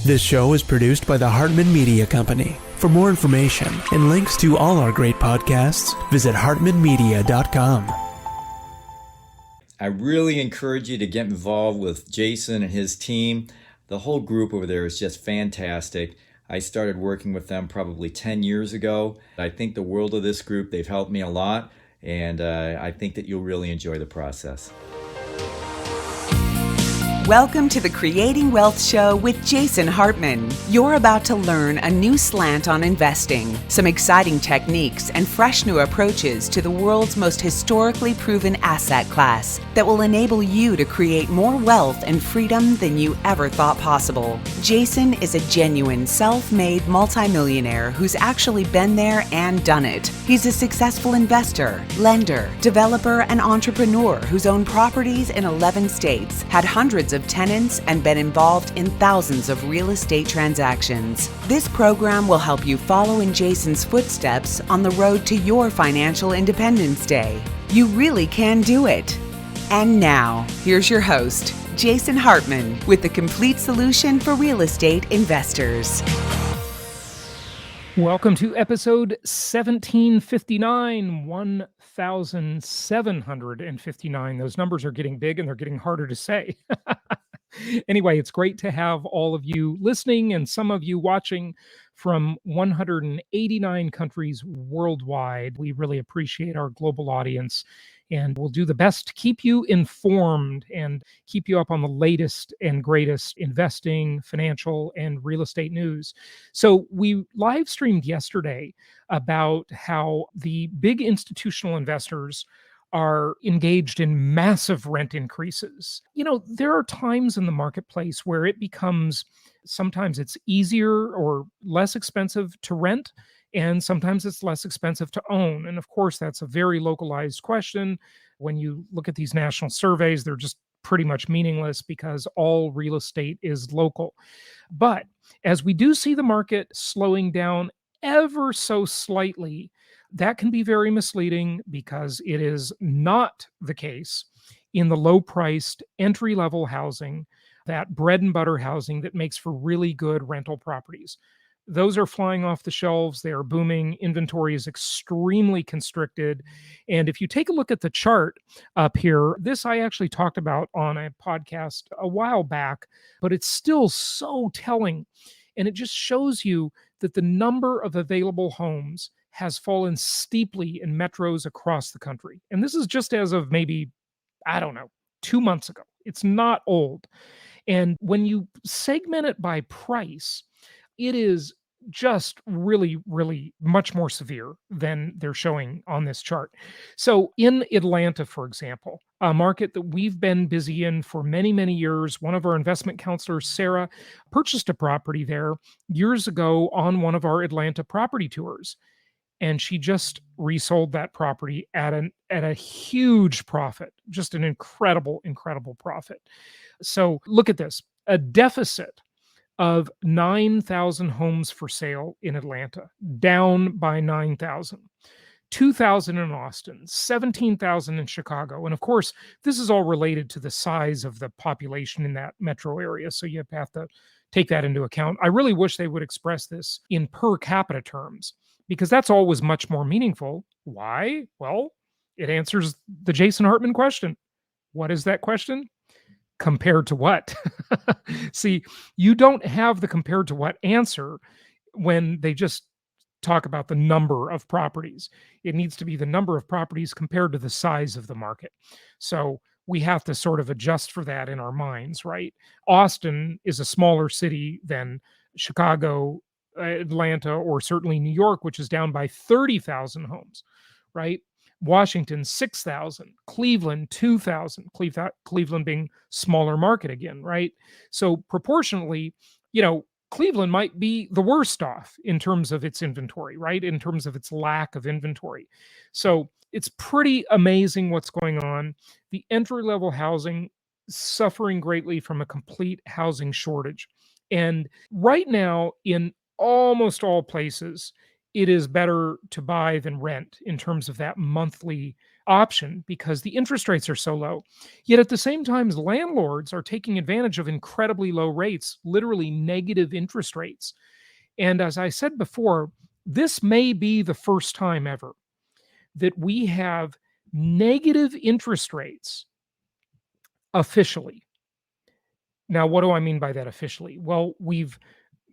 This show is produced by the Hartman Media Company. For more information and links to all our great podcasts, visit hartmanmedia.com. I really encourage you to get involved with Jason and his team. The whole group over there is just fantastic. I started working with them probably 10 years ago. I think the world of this group. They've helped me a lot, and I think that you'll really enjoy the process. Welcome to the Creating Wealth Show with Jason Hartman. You're about to learn a new slant on investing, some exciting techniques, and fresh new approaches to the world's most historically proven asset class that will enable you to create more wealth and freedom than you ever thought possible. Jason is a genuine self-made multimillionaire who's actually been there and done it. He's a successful investor, lender, developer, and entrepreneur who's owned properties in 11 states, had hundreds of tenants, and been involved in thousands of real estate transactions. This program will help you follow in Jason's footsteps on the road to your financial independence day. You really can do it. And now, here's your host, Jason Hartman, with the complete solution for real estate investors. Welcome to episode 1759, 1759. Those numbers are getting big and they're getting harder to say. Anyway, it's great to have all of you listening and some of you watching from 189 countries worldwide. We really appreciate our global audience, and we'll do the best to keep you informed and keep you up on the latest and greatest investing, financial, and real estate news. So we live streamed yesterday about how the big institutional investors are engaged in massive rent increases. You know, there are times in the marketplace where it becomes, sometimes it's easier or less expensive to rent, and sometimes it's less expensive to own. And of course, that's a very localized question. When you look at these national surveys, they're just pretty much meaningless because all real estate is local. But as we do see the market slowing down ever so slightly, that can be very misleading because it is not the case in the low-priced entry-level housing, that bread and butter housing that makes for really good rental properties. Those are flying off the shelves. They are booming. Inventory is extremely constricted. And if you take a look at the chart up here, this I actually talked about on a podcast a while back, but it's still so telling. And it just shows you that the number of available homes has fallen steeply in metros across the country. And this is just as of maybe, 2 months ago. It's not old. And when you segment it by price, it is just really, really much more severe than they're showing on this chart. So in Atlanta, for example, a market that we've been busy in for many, many years, one of our investment counselors, Sarah, purchased a property there years ago on one of our Atlanta property tours. And she just resold that property at a huge profit, just an incredible, incredible profit. So look at this, a deficit of 9,000 homes for sale in Atlanta, down by 9,000. 2,000 in Austin, 17,000 in Chicago. And of course, this is all related to the size of the population in that metro area. So you have to take that into account. I really wish they would express this in per capita terms, because that's always much more meaningful. Why? Well, it answers the Jason Hartman question. What is that question? Compared to what? See, you don't have the compared to what answer when they just talk about the number of properties. It needs to be the number of properties compared to the size of the market. So we have to sort of adjust for that in our minds, right? Austin is a smaller city than Chicago, Atlanta, or certainly New York, which is down by 30,000 homes, right? Washington, 6,000, Cleveland, 2,000, Cleveland being smaller market again, right? So proportionally, Cleveland might be the worst off in terms of its inventory, right? In terms of its lack of inventory. So it's pretty amazing what's going on. The entry-level housing suffering greatly from a complete housing shortage. And right now, in almost all places, it is better to buy than rent in terms of that monthly option because the interest rates are so low. Yet at the same time, landlords are taking advantage of incredibly low rates, literally negative interest rates. And as I said before, this may be the first time ever that we have negative interest rates officially. Now, what do I mean by that officially? Well, we've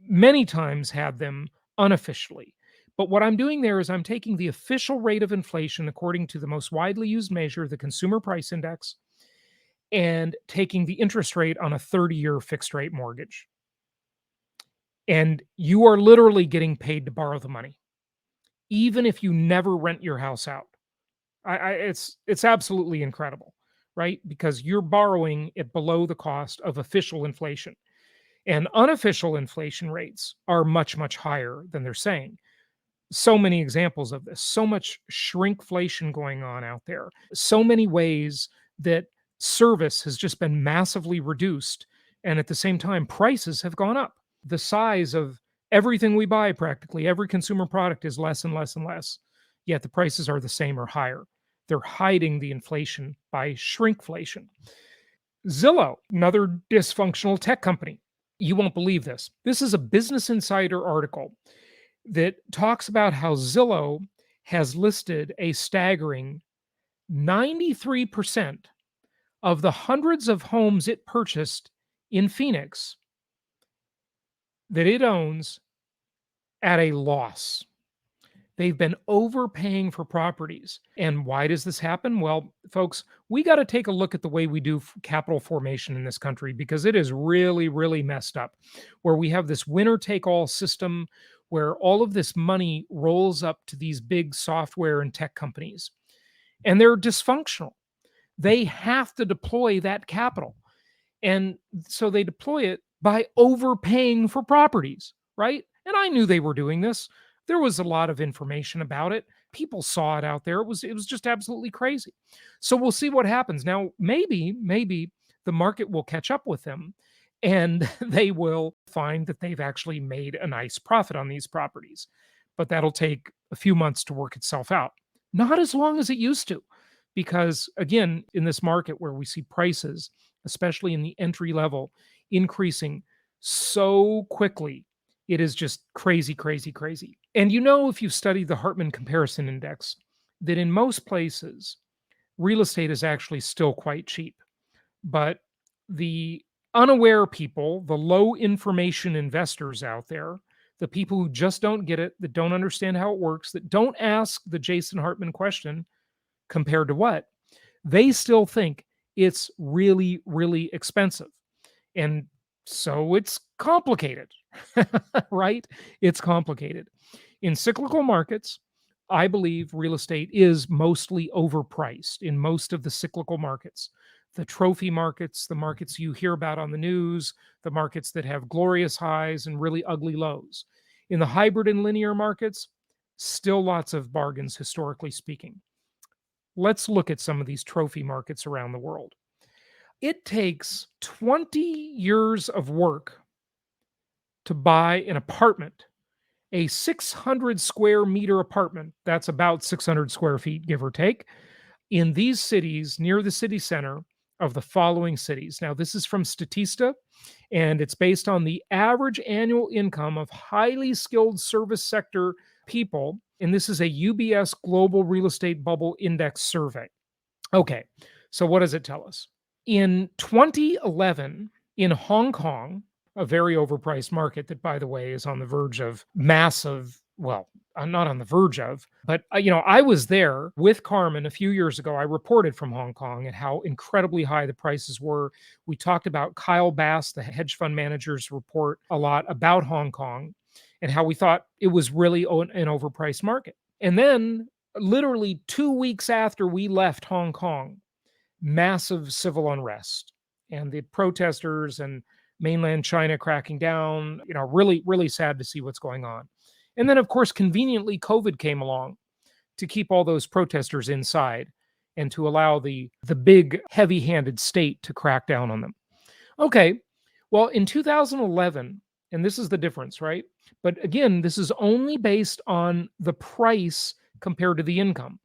many times had them unofficially. But what I'm doing there is I'm taking the official rate of inflation according to the most widely used measure, the Consumer Price Index, and taking the interest rate on a 30-year fixed rate mortgage. And you are literally getting paid to borrow the money, even if you never rent your house out. It's absolutely incredible, right? Because you're borrowing it below the cost of official inflation. And unofficial inflation rates are much, much higher than they're saying. So many examples of this, so much shrinkflation going on out there, so many ways that service has just been massively reduced. And at the same time, prices have gone up. The size of everything we buy, practically every consumer product, is less and less and less, yet the prices are the same or higher. They're hiding the inflation by shrinkflation. Zillow, another dysfunctional tech company. You won't believe this. This is a Business Insider article that talks about how Zillow has listed a staggering 93% of the hundreds of homes it purchased in Phoenix that it owns at a loss. They've been overpaying for properties. And why does this happen? Well, folks, we got to take a look at the way we do capital formation in this country, because it is really, really messed up, where we have this winner take all system where all of this money rolls up to these big software and tech companies, and they're dysfunctional. They have to deploy that capital. And so they deploy it by overpaying for properties, right? And I knew they were doing this. There was a lot of information about it. People saw it out there. It was just absolutely crazy. So we'll see what happens. Now, maybe the market will catch up with them and they will find that they've actually made a nice profit on these properties. But that'll take a few months to work itself out. Not as long as it used to, because again, in this market where we see prices, especially in the entry level, increasing so quickly, it is just crazy, crazy, crazy. And if you've studied the Hartman Comparison Index, that in most places, real estate is actually still quite cheap. But the unaware people, the low information investors out there, the people who just don't get it, that don't understand how it works, that don't ask the Jason Hartman question, compared to what, they still think it's really, really expensive. And so it's complicated, right? It's complicated. In cyclical markets, I believe real estate is mostly overpriced in most of the cyclical markets. The trophy markets, the markets you hear about on the news, the markets that have glorious highs and really ugly lows. In the hybrid and linear markets, still lots of bargains, historically speaking. Let's look at some of these trophy markets around the world. It takes 20 years of work to buy an apartment, a 600 square meter apartment. That's about 600 square feet, give or take, in these cities near the city center of the following cities. Now, this is from Statista, and it's based on the average annual income of highly skilled service sector people. And this is a UBS Global Real Estate Bubble Index survey. Okay, so what does it tell us? In 2011, in Hong Kong, a very overpriced market that, by the way, is on the verge of massive, well, I'm not on the verge of, but I was there with Carmen a few years ago. I reported from Hong Kong and how incredibly high the prices were. We talked about Kyle Bass, the hedge fund manager's report, a lot about Hong Kong and how we thought it was really an overpriced market. And then literally 2 weeks after we left Hong Kong, massive civil unrest and the protesters and mainland China cracking down, really, really sad to see what's going on. And then, of course, conveniently, COVID came along to keep all those protesters inside and to allow the big, heavy-handed state to crack down on them. Okay, well, in 2011, and this is the difference, right? But again, this is only based on the price compared to the income.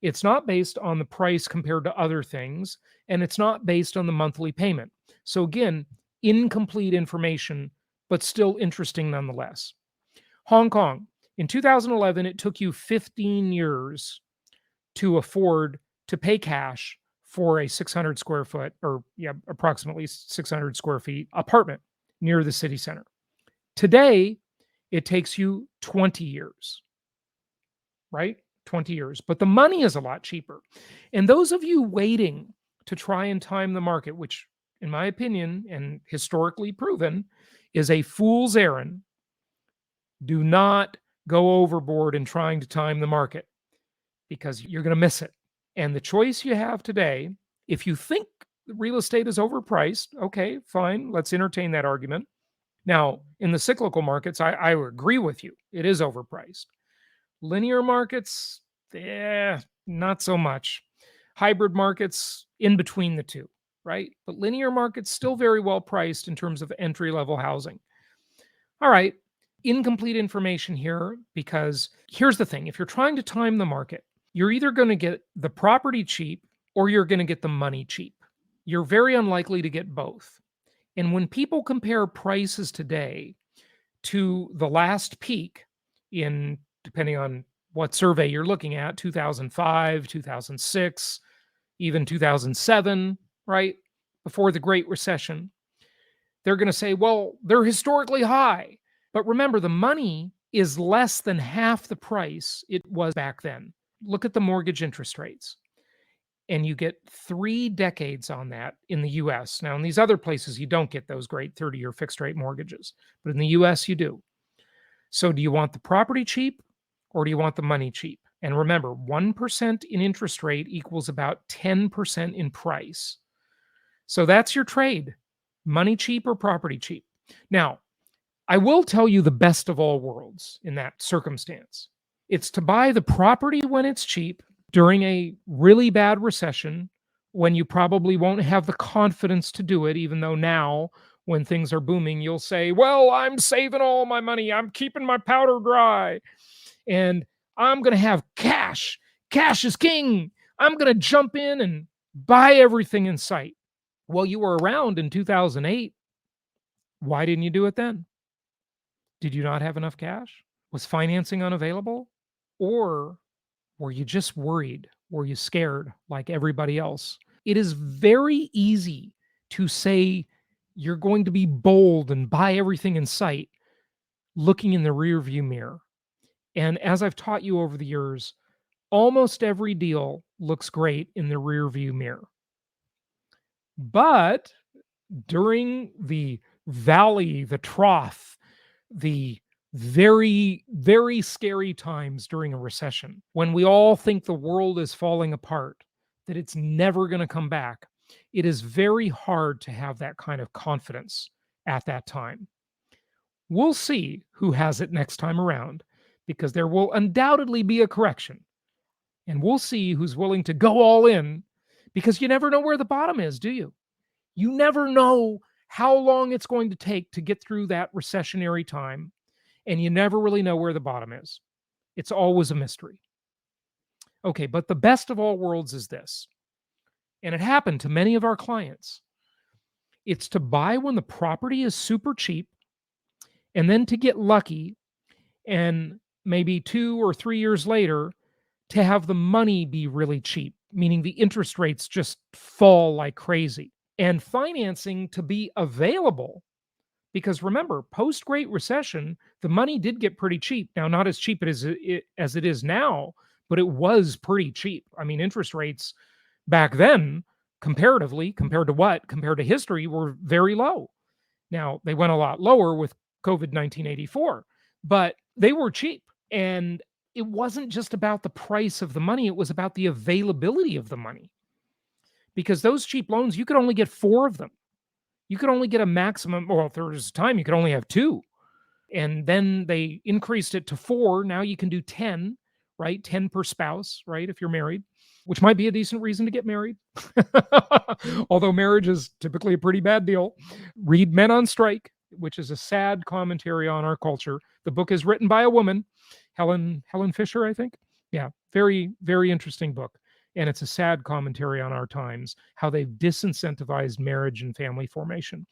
It's not based on the price compared to other things, and it's not based on the monthly payment. So again, incomplete information, but still interesting nonetheless. Hong Kong. In 2011, it took you 15 years to afford to pay cash for a 600 square foot, or approximately 600 square feet apartment near the city center. Today, it takes you 20 years, right? 20 years. But the money is a lot cheaper. And those of you waiting to try and time the market, which in my opinion and historically proven is a fool's errand, do not go overboard in trying to time the market because you're going to miss it. And the choice you have today, if you think real estate is overpriced, okay, fine, let's entertain that argument. Now, in the cyclical markets, I agree with you. It is overpriced. Linear markets, not so much. Hybrid markets, in between the two, right? But linear markets still very well priced in terms of entry-level housing. All right, incomplete information here, because here's the thing. If you're trying to time the market, you're either going to get the property cheap or you're going to get the money cheap. You're very unlikely to get both. And when people compare prices today to the last peak in, depending on what survey you're looking at, 2005, 2006, even 2007, right? Before the Great Recession, they're going to say, well, they're historically high. But remember, the money is less than half the price it was back then. Look at the mortgage interest rates. And you get 3 decades on that in the US. Now, in these other places, you don't get those great 30-year fixed rate mortgages. But in the US, you do. So do you want the property cheap or do you want the money cheap? And remember, 1% in interest rate equals about 10% in price. So that's your trade. Money cheap or property cheap. Now, I will tell you the best of all worlds in that circumstance. It's to buy the property when it's cheap during a really bad recession when you probably won't have the confidence to do it, even though now when things are booming, you'll say, well, I'm saving all my money. I'm keeping my powder dry. And I'm going to have cash. Cash is king. I'm going to jump in and buy everything in sight. Well, you were around in 2008. Why didn't you do it then? Did you not have enough cash? Was financing unavailable? Or were you just worried? Were you scared like everybody else? It is very easy to say you're going to be bold and buy everything in sight looking in the rearview mirror. And as I've taught you over the years, almost every deal looks great in the rearview mirror. But during the valley, the trough, the very, very scary times during a recession, when we all think the world is falling apart, that it's never going to come back, it is very hard to have that kind of confidence at that time. We'll see who has it next time around, because there will undoubtedly be a correction. And we'll see who's willing to go all in, because you never know where the bottom is, do you? You never know how long it's going to take to get through that recessionary time. And you never really know where the bottom is. It's always a mystery. Okay, but the best of all worlds is this. And it happened to many of our clients. It's to buy when the property is super cheap, and then to get lucky, and maybe 2 or 3 years later, to have the money be really cheap, meaning the interest rates just fall like crazy. And financing to be available. Because remember, post-Great Recession, the money did get pretty cheap. Now, not as cheap as it is now, but it was pretty cheap. I mean, interest rates back then, comparatively, compared to what? Compared to history, were very low. Now, they went a lot lower with COVID 1984, but they were cheap. And it wasn't just about the price of the money, it was about the availability of the money. Because those cheap loans, you could only get 4 of them. You could only get a maximum, well, if there was a time you could only have 2. And then they increased it to 4. Now you can do 10, right? 10 per spouse, right? If you're married, which might be a decent reason to get married. Although marriage is typically a pretty bad deal. Read Men on Strike, which is a sad commentary on our culture. The book is written by a woman, Helen Fisher, I think. Yeah, very, very interesting book. And it's a sad commentary on our times, how they've disincentivized marriage and family formation.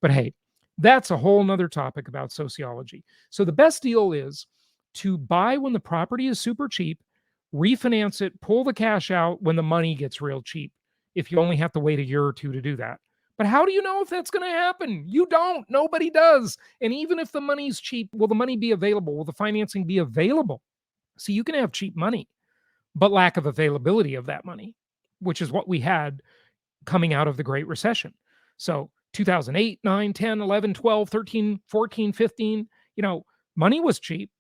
But hey, that's a whole nother topic about sociology. So the best deal is to buy when the property is super cheap, refinance it, pull the cash out when the money gets real cheap, if you only have to wait a year or two to do that. But how do you know if that's going to happen? You don't. Nobody does. And even if the money's cheap, will the money be available? Will the financing be available? So you can have cheap money, but lack of availability of that money, which is what we had coming out of the Great Recession. So 2008, 9, 10, 11, 12, 13, 14, 15, money was cheap,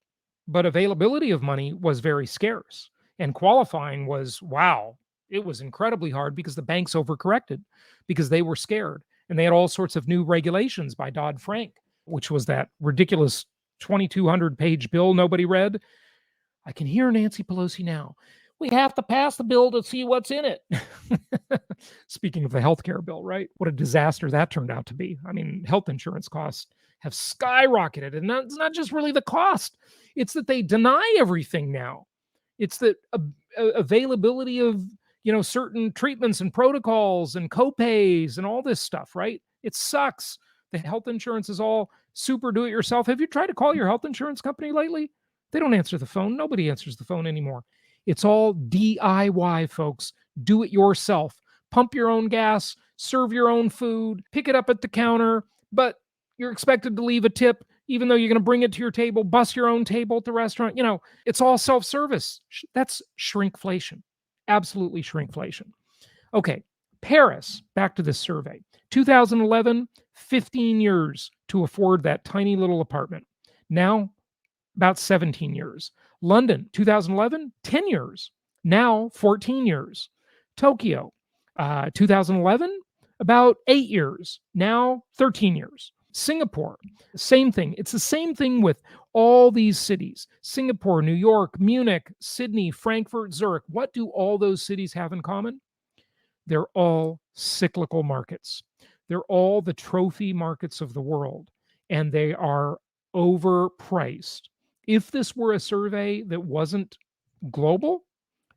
but availability of money was very scarce. And qualifying was, wow, it was incredibly hard because the banks overcorrected because they were scared. And they had all sorts of new regulations by Dodd-Frank, which was that ridiculous 2,200 page bill nobody read. I can hear Nancy Pelosi now. We have to pass the bill to see what's in it. Speaking of the healthcare bill, right? What a disaster that turned out to be. I mean, health insurance costs have skyrocketed. And it's not just really the cost. It's that they deny everything now. It's the availability of, certain treatments and protocols and copays and all this stuff, right? It sucks. The health insurance is all super do-it-yourself. Have you tried to call your health insurance company lately? They don't answer the phone. Nobody answers the phone anymore. It's all DIY, folks. Do it yourself. Pump your own gas, serve your own food, pick it up at the counter, but you're expected to leave a tip, even though you're going to bring it to your table, bus your own table at the restaurant. It's all self-service. That's shrinkflation. Absolutely shrinkflation. Okay, Paris, back to this survey. 2011, 15 years to afford that tiny little apartment. Now, about 17 years. London, 2011, 10 years. Now, 14 years. Tokyo, 2011, about 8 years. Now, 13 years. Singapore, same thing. It's the same thing with all these cities. Singapore, New York, Munich, Sydney, Frankfurt, Zurich. What do all those cities have in common? They're all cyclical markets. They're all the trophy markets of the world, and they are overpriced. If this were a survey that wasn't global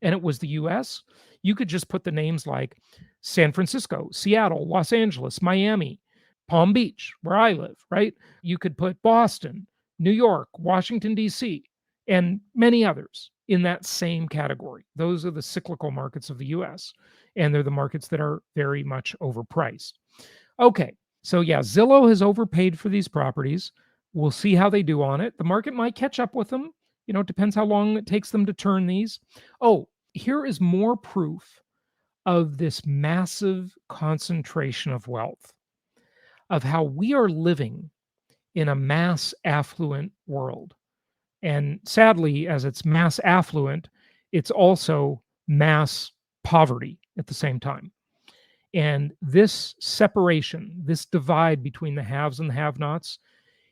and it was the US, you could just put the names like San Francisco, Seattle, Los Angeles, Miami, Palm Beach, where I live, right? You could put Boston, New York, Washington, D.C., and many others in that same category. Those are the cyclical markets of the US, and they're the markets that are very much overpriced. Okay, so yeah, Zillow has overpaid for these properties. We'll see how they do on it. The market might catch up with them. It depends how long it takes them to turn these. Oh, here is more proof of this massive concentration of wealth, of how we are living in a mass affluent world. And sadly, as it's mass affluent, it's also mass poverty at the same time. And this separation, this divide between the haves and the have-nots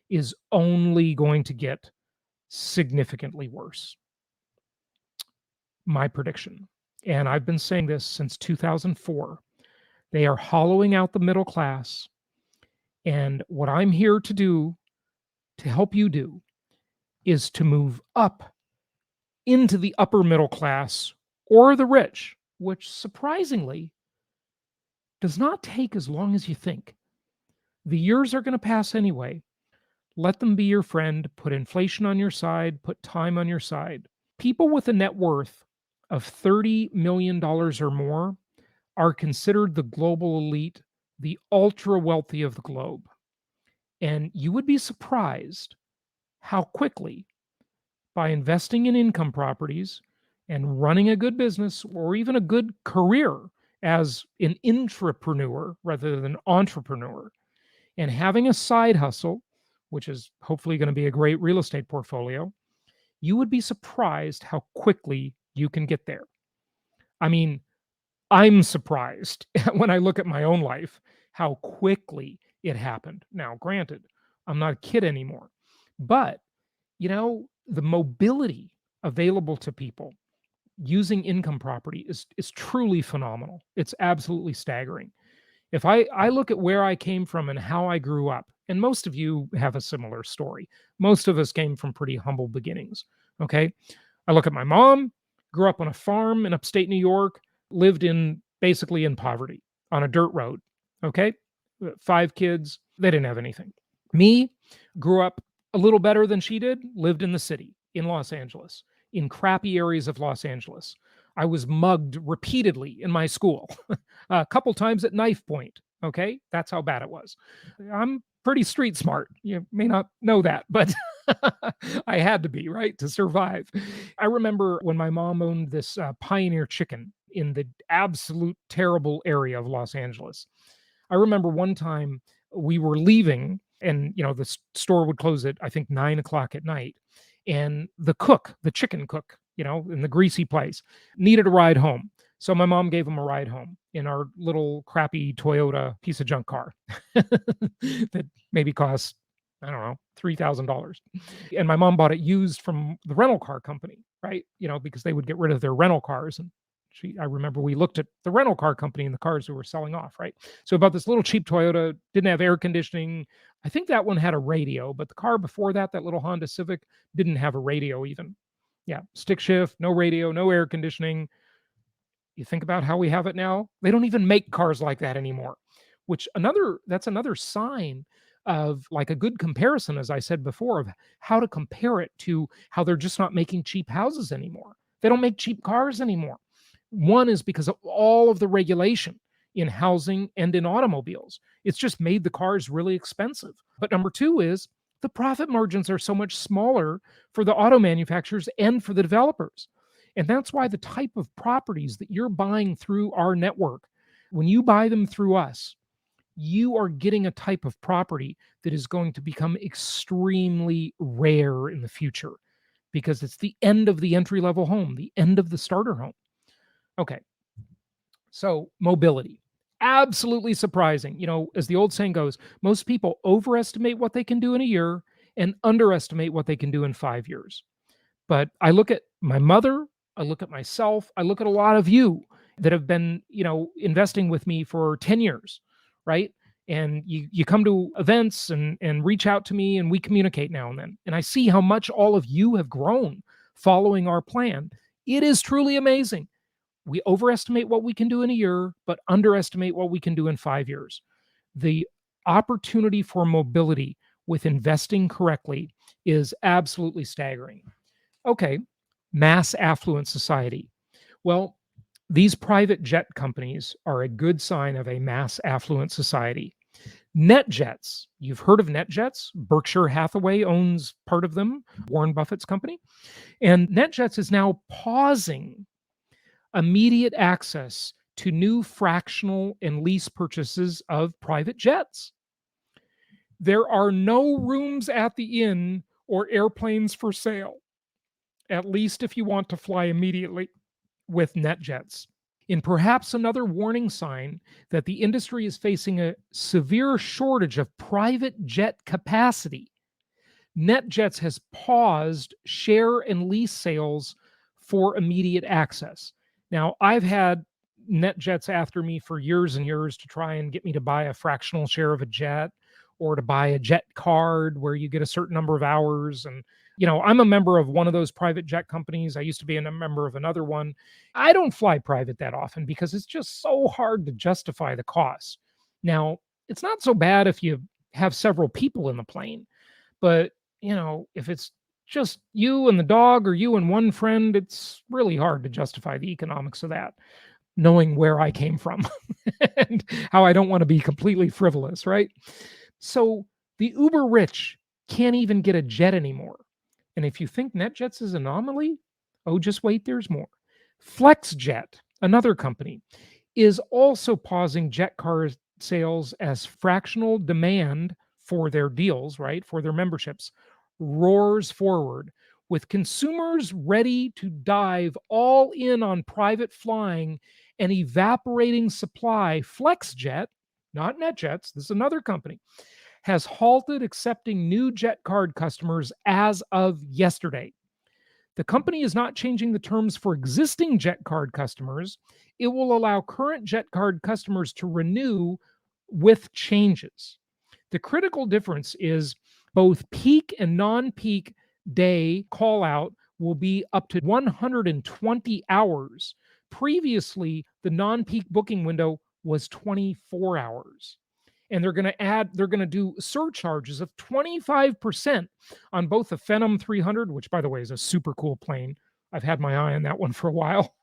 is only going to get significantly worse. My prediction. And I've been saying this since 2004. They are hollowing out the middle class. And what I'm here to do, to help you do, is to move up into the upper middle class or the rich, which surprisingly does not take as long as you think. The years are going to pass anyway. Let them be your friend. Put inflation on your side. Put time on your side. People with a net worth of $30 million or more are considered the global elite, the ultra wealthy of the globe. And you would be surprised how quickly, by investing in income properties and running a good business or even a good career as an intrapreneur rather than entrepreneur, and having a side hustle, which is hopefully going to be a great real estate portfolio, you would be surprised how quickly you can get there. I mean, I'm surprised when I look at my own life, how quickly it happened. Now, granted, I'm not a kid anymore, but the mobility available to people using income property is truly phenomenal. It's absolutely staggering. If I look at where I came from and how I grew up, and most of you have a similar story. Most of us came from pretty humble beginnings. Okay. I look at my mom. grew up on a farm in upstate New York, lived basically in poverty on a dirt road. Okay. 5 kids. They didn't have anything. Me, grew up a little better than she did, lived in the city in Los Angeles, in crappy areas of Los Angeles. I was mugged repeatedly in my school, a couple times at knife point. Okay. That's how bad it was. I'm pretty street smart. You may not know that, but I had to be, right, to survive. I remember when my mom owned this Pioneer Chicken in the absolute terrible area of Los Angeles. I remember one time we were leaving and, the store would close at, I think, 9 o'clock at night. And the chicken cook, in the greasy place, needed a ride home. So my mom gave him a ride home in our little crappy Toyota piece of junk car that maybe cost, I don't know, $3,000. And my mom bought it used from the rental car company, right? Because they would get rid of their rental cars. And I remember we looked at the rental car company and the cars we were selling off, right? So about this little cheap Toyota, didn't have air conditioning. I think that one had a radio, but the car before that little Honda Civic, didn't have a radio even. Yeah, stick shift, no radio, no air conditioning. You think about how we have it now, they don't even make cars like that anymore, that's another sign of like a good comparison, as I said before, of how to compare it to how they're just not making cheap houses anymore. They don't make cheap cars anymore. One is because of all of the regulation in housing and in automobiles. It's just made the cars really expensive. But number two is the profit margins are so much smaller for the auto manufacturers and for the developers. And that's why the type of properties that you're buying through our network, when you buy them through us, you are getting a type of property that is going to become extremely rare in the future because it's the end of the entry-level home, the end of the starter home. Okay, so mobility. Absolutely surprising. As the old saying goes, most people overestimate what they can do in a year and underestimate what they can do in 5 years. But I look at my mother, I look at myself, I look at a lot of you that have been, investing with me for 10 years, right? And you come to events and reach out to me and we communicate now and then. And I see how much all of you have grown following our plan. It is truly amazing. We overestimate what we can do in a year, but underestimate what we can do in 5 years. The opportunity for mobility with investing correctly is absolutely staggering. Okay, mass affluent society. Well, these private jet companies are a good sign of a mass affluent society. NetJets, you've heard of NetJets? Berkshire Hathaway owns part of them, Warren Buffett's company. And NetJets is now pausing immediate access to new fractional and lease purchases of private jets. There are no rooms at the inn or airplanes for sale, at least if you want to fly immediately with NetJets. In perhaps another warning sign that the industry is facing a severe shortage of private jet capacity, NetJets has paused share and lease sales for immediate access. Now, I've had NetJets after me for years and years to try and get me to buy a fractional share of a jet or to buy a jet card where you get a certain number of hours. And, I'm a member of one of those private jet companies. I used to be a member of another one. I don't fly private that often because it's just so hard to justify the cost. Now, it's not so bad if you have several people in the plane, but, if it's just you and the dog or you and one friend, it's really hard to justify the economics of that, knowing where I came from and how I don't want to be completely frivolous, right? So the uber rich can't even get a jet anymore. And if you think NetJets is an anomaly, oh, just wait, there's more. Flexjet, another company, is also pausing jet car sales as fractional demand for their deals, right, for their memberships, roars forward, with consumers ready to dive all in on private flying and evaporating supply. Flexjet, not NetJets, this is another company, has halted accepting new jet card customers as of yesterday. The company is not changing the terms for existing jet card customers. It will allow current jet card customers to renew with changes. The critical difference is both peak and non-peak day call out will be up to 120 hours. Previously, the non-peak booking window was 24 hours. And they're going to do surcharges of 25% on both the Phenom 300, which by the way is a super cool plane. I've had my eye on that one for a while,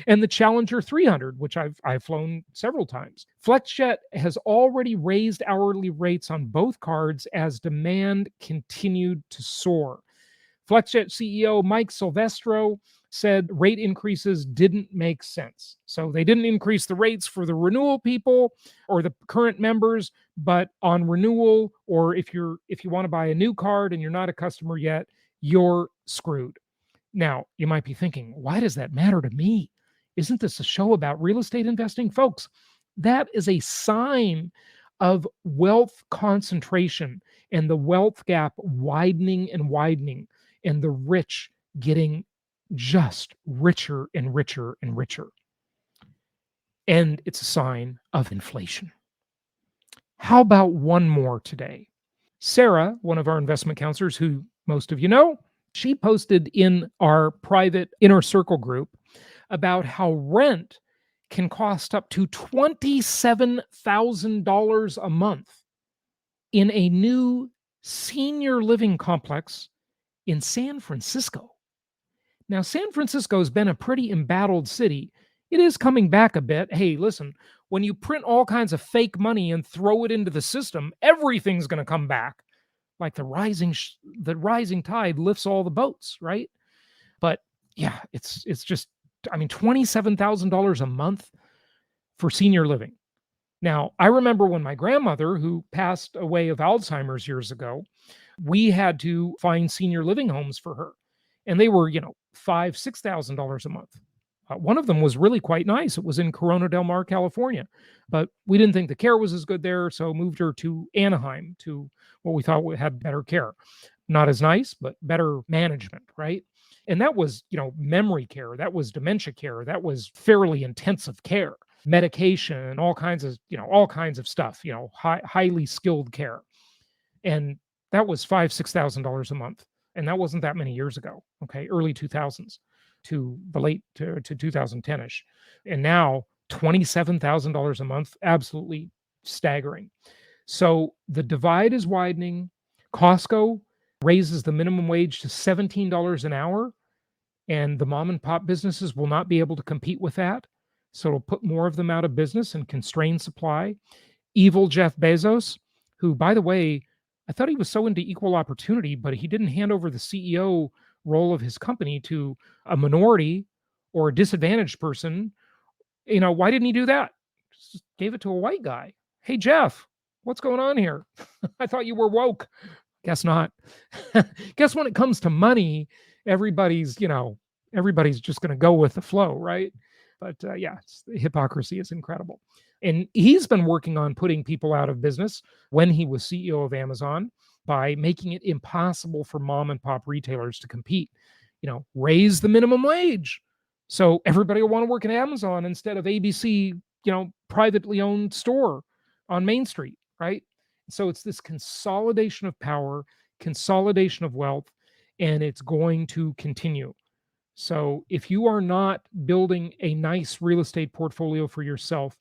and the Challenger 300, which I've flown several times. Flexjet has already raised hourly rates on both cards as demand continued to soar. Flexjet CEO Mike Silvestro said rate increases didn't make sense. So they didn't increase the rates for the renewal people or the current members, but on renewal, or if you want to buy a new card and you're not a customer yet, you're screwed. Now, you might be thinking, why does that matter to me? Isn't this a show about real estate investing? Folks, that is a sign of wealth concentration and the wealth gap widening and widening, and the rich getting just richer and richer and richer. And it's a sign of inflation. How about one more today? Sarah, one of our investment counselors who most of you know, she posted in our private inner circle group about how rent can cost up to $27,000 a month in a new senior living complex in San Francisco. Now, San Francisco has been a pretty embattled city. It is coming back a bit. Hey, listen, when you print all kinds of fake money and throw it into the system, everything's going to come back. Like the rising tide lifts all the boats, right? But yeah, it's just, I mean, $27,000 a month for senior living. Now, I remember when my grandmother, who passed away of Alzheimer's years ago, we had to find senior living homes for her. And they were, $5,000, $6,000 a month. One of them was really quite nice. It was in Corona del Mar, California. But we didn't think the care was as good there, so moved her to Anaheim, to what we thought had better care. Not as nice, but better management, right? And that was, memory care. That was dementia care. That was fairly intensive care, medication, and all kinds of stuff, highly skilled care. And that was $5,000-$6,000 a month. And that wasn't that many years ago, okay, early 2000s to the late to 2010-ish. And now $27,000 a month, absolutely staggering. So the divide is widening. Costco raises the minimum wage to $17 an hour, and the mom and pop businesses will not be able to compete with that. So it'll put more of them out of business and constrain supply. Evil Jeff Bezos, who, by the way, I thought he was so into equal opportunity, but he didn't hand over the CEO role of his company to a minority or a disadvantaged person. Why didn't he do that? Just gave it to a white guy. Hey, Jeff, what's going on here? I thought you were woke. Guess not. Guess when it comes to money, everybody's just going to go with the flow, right? But hypocrisy is incredible. And he's been working on putting people out of business when he was CEO of Amazon by making it impossible for mom and pop retailers to compete. Raise the minimum wage so everybody will want to work at Amazon instead of ABC, privately owned store on Main Street, right? So it's this consolidation of power, consolidation of wealth, and it's going to continue. So if you are not building a nice real estate portfolio for yourself,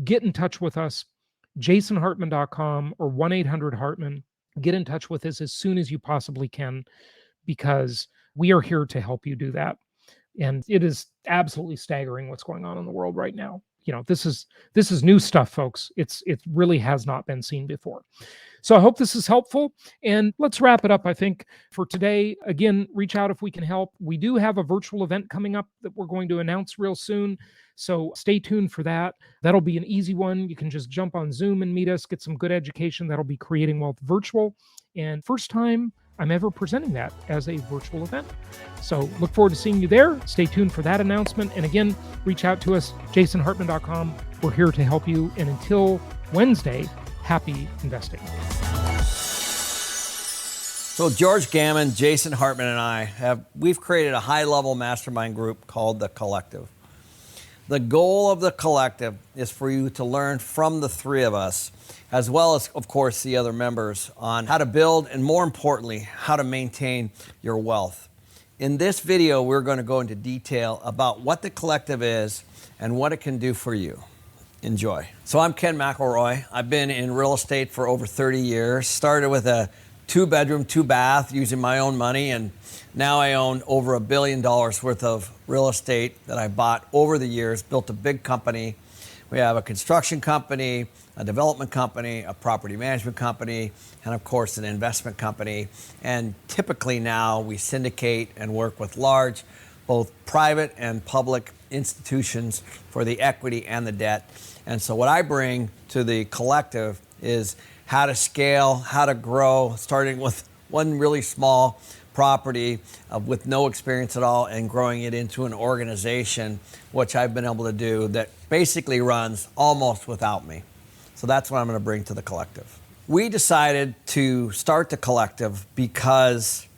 get in touch with us, jasonhartman.com or 1-800-HARTMAN. Get in touch with us as soon as you possibly can, because we are here to help you do that. And it is absolutely staggering what's going on in the world right now. This is new stuff, folks. It really has not been seen before. So I hope this is helpful. And let's wrap it up, I think, for today. Again, reach out if we can help. We do have a virtual event coming up that we're going to announce real soon. So stay tuned for that. That'll be an easy one. You can just jump on Zoom and meet us, get some good education. That'll be Creating Wealth Virtual. And first time I'm ever presenting that as a virtual event. So look forward to seeing you there. Stay tuned for that announcement. And again, reach out to us, jasonhartman.com. We're here to help you. And until Wednesday, happy investing. So George Gammon, Jason Hartman, and we've created a high-level mastermind group called The Collective. The goal of The Collective is for you to learn from the three of us, as well as, of course, the other members, on how to build and, more importantly, how to maintain your wealth. In this video, we're going to go into detail about what the collective is and what it can do for you. Enjoy. So I'm Ken McElroy. I've been in real estate for over 30 years. Started with a 2-bedroom, 2-bath using my own money, and now I own over $1 billion worth of real estate that I bought over the years, built a big company. We have a construction company, a development company, a property management company, and of course an investment company. And typically now we syndicate and work with large, both private and public institutions for the equity and the debt. And so what I bring to the collective is how to scale, how to grow, starting with one really small property with no experience at all and growing it into an organization, which I've been able to do that basically runs almost without me. So that's what I'm going to bring to the collective. We decided to start the collective because,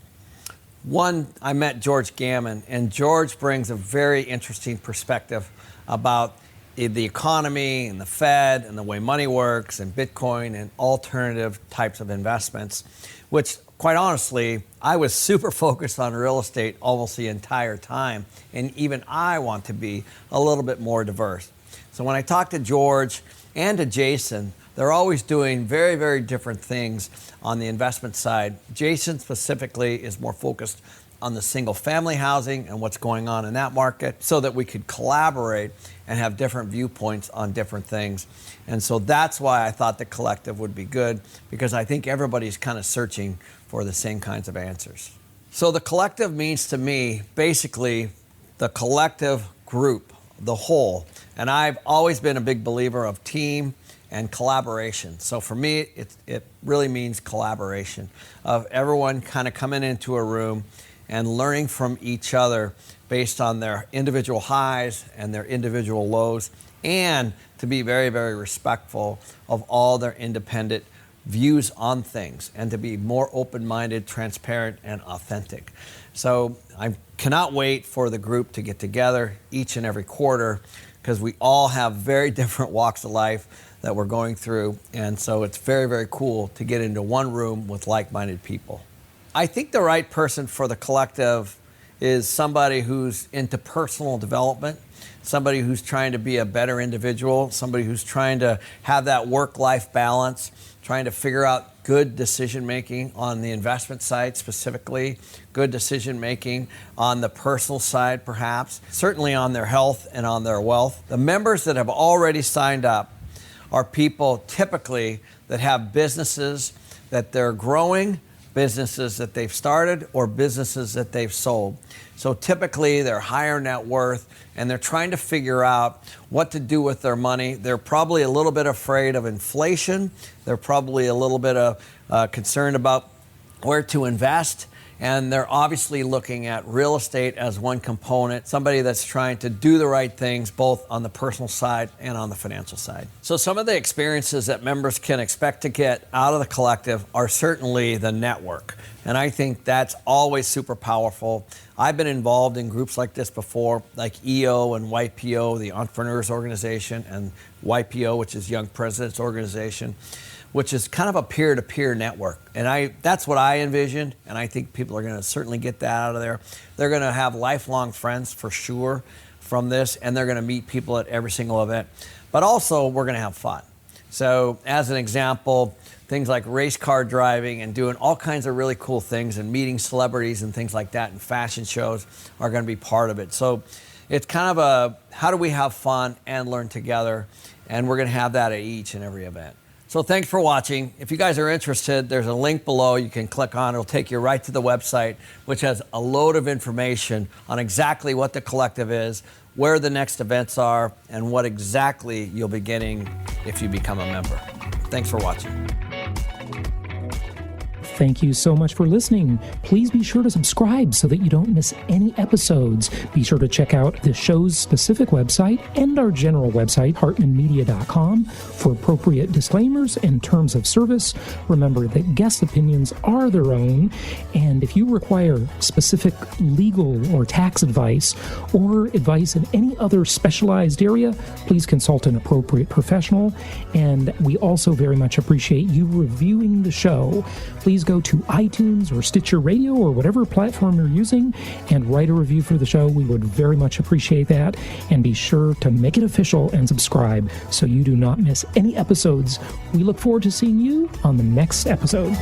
one, I met George Gammon, and George brings a very interesting perspective about the economy and the Fed and the way money works and Bitcoin and alternative types of investments, which quite honestly, I was super focused on real estate almost the entire time, and even I want to be a little bit more diverse. So when I talk to George and to Jason, they're always doing very, very different things on the investment side. Jason specifically is more focused on the single-family housing and what's going on in that market so that we could collaborate and have different viewpoints on different things. And so that's why I thought the collective would be good, because I think everybody's kind of searching for the same kinds of answers. So the collective means to me basically the collective group, the whole. And I've always been a big believer of team and collaboration. So for me, it really means collaboration of everyone kind of coming into a room and learning from each other based on their individual highs and their individual lows, and to be very, very respectful of all their independent views on things, and to be more open-minded, transparent, and authentic. So I cannot wait for the group to get together each and every quarter, because we all have very different walks of life that we're going through, and so it's very, very cool to get into one room with like-minded people. I think the right person for the collective is somebody who's into personal development, somebody who's trying to be a better individual, somebody who's trying to have that work-life balance, trying to figure out good decision-making on the investment side specifically, good decision-making on the personal side perhaps, certainly on their health and on their wealth. The members that have already signed up are people typically that have businesses that they're growing, businesses that they've started, or businesses that they've sold. So typically they're higher net worth and they're trying to figure out what to do with their money. They're probably a little bit afraid of inflation. They're probably a little bit concerned about where to invest. And they're obviously looking at real estate as one component, somebody that's trying to do the right things both on the personal side and on the financial side. So some of the experiences that members can expect to get out of the collective are certainly the network. And I think that's always super powerful. I've been involved in groups like this before, like EO and YPO, the Entrepreneurs Organization, and YPO, which is Young Presidents Organization, which is kind of a peer-to-peer network. And that's what I envisioned, and I think people are going to certainly get that out of there. They're going to have lifelong friends for sure from this, and they're going to meet people at every single event. But also, we're going to have fun. So as an example, things like race car driving and doing all kinds of really cool things and meeting celebrities and things like that, and fashion shows are going to be part of it. So it's kind of how do we have fun and learn together, and we're going to have that at each and every event. So thanks for watching. If you guys are interested, there's a link below you can click on. It'll take you right to the website, which has a load of information on exactly what the collective is, where the next events are, and what exactly you'll be getting if you become a member. Thanks for watching. Thank you so much for listening. Please be sure to subscribe so that you don't miss any episodes. Be sure to check out the show's specific website and our general website, hartmanmedia.com, for appropriate disclaimers and terms of service. Remember that guest opinions are their own, and if you require specific legal or tax advice or advice in any other specialized area, please consult an appropriate professional. And we also very much appreciate you reviewing the show. Please go to iTunes or Stitcher Radio or whatever platform you're using and write a review for the show. We would very much appreciate that. And be sure to make it official and subscribe so you do not miss any episodes. We look forward to seeing you on the next episode.